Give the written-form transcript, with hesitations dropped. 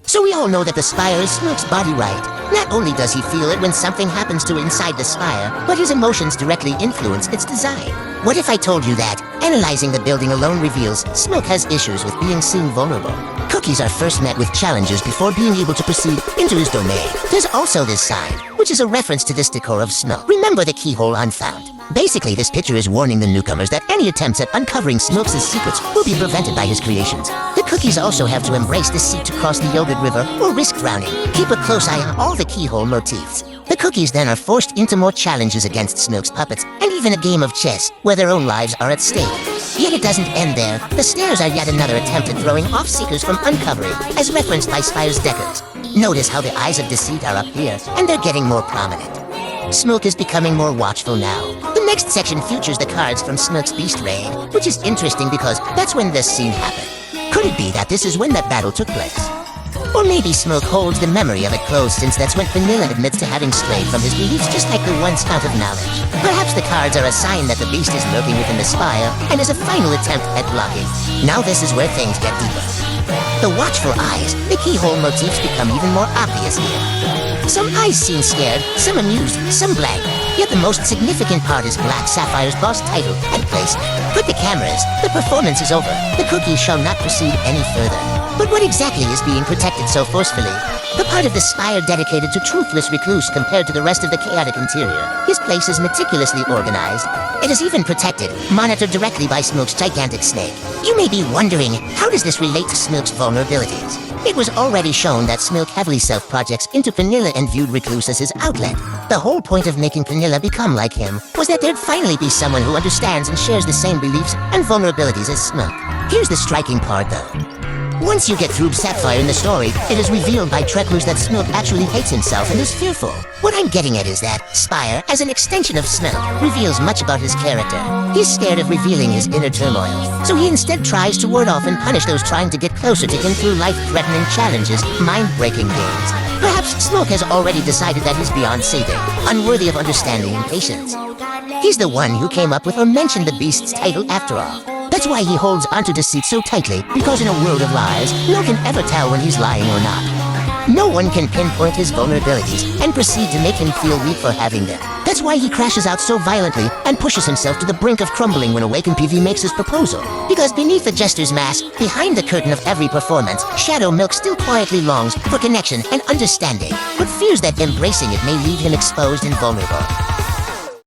So we all know that the Spire is Snoke's body right. Not only does he feel it when something happens to inside the Spire, but his emotions directly influence its design. What if I told you that, analyzing the building alone reveals Snoke has issues with being seen vulnerable? Cookies are first met with challenges before being able to proceed into his domain. There's also this sign, which is a reference to this decor of Snoke. Remember the keyhole unfound. Basically, this picture is warning the newcomers that any attempts at uncovering Snoke's secrets will be prevented by his creations. The cookies also have to embrace deceit to cross the Yogurt River or risk drowning. Keep a close eye on all the keyhole motifs. The cookies then are forced into more challenges against Snoke's puppets, and even a game of chess, where their own lives are at stake. Yet it doesn't end there. The stairs are yet another attempt at throwing off seekers from uncovering, as referenced by Spire's decors. Notice how the eyes of Deceit are up here, and they're getting more prominent. Snoke is becoming more watchful now. The next section features the cards from Snoke's Beast Raid, which is interesting because that's when this scene happened. Could it be that this is when that battle took place? Or maybe Snoke holds the memory of it close, since that's when Vanilla admits to having strayed from his beliefs, just like the once out of knowledge. Perhaps the cards are a sign that the beast is lurking within the Spire and is a final attempt at blocking. Now this is where things get deeper. The watchful eyes, the keyhole motifs become even more obvious here. Some eyes seem scared, some amused, some blank. Yet the most significant part is Black Sapphire's boss title and placement. Put the cameras, the performance is over. The cookies shall not proceed any further. But what exactly is being protected so forcefully? The part of the Spire dedicated to truthless recluse compared to the rest of the chaotic interior. His place is meticulously organized. It is even protected, monitored directly by Snoke's gigantic snake. You may be wondering, how does this relate to Snoke's vulnerabilities? It was already shown that Snoke heavily self-projects into Vanilla and viewed Recluse as his outlet. The whole point of making Vanilla become like him was that there'd finally be someone who understands and shares the same beliefs and vulnerabilities as Snoke. Here's the striking part though. Once you get through Sapphire in the story, it is revealed by Recluse that Snoke actually hates himself and is fearful. What I'm getting at is that Spire, as an extension of Snoke, reveals much about his character. He's scared of revealing his inner turmoil, so he instead tries to ward off and punish those trying to get closer to him through life-threatening challenges, mind-breaking games. Perhaps Snoke has already decided that he's beyond saving, unworthy of understanding and patience. He's the one who came up with or mentioned the beast's title after all. That's why he holds onto Deceit so tightly, because in a world of lies, no one can ever tell when he's lying or not. No one can pinpoint his vulnerabilities and proceed to make him feel weak for having them. That's why he crashes out so violently and pushes himself to the brink of crumbling when Awakened PV makes his proposal. Because beneath the jester's mask, behind the curtain of every performance, Shadow Milk still quietly longs for connection and understanding, but fears that embracing it may leave him exposed and vulnerable.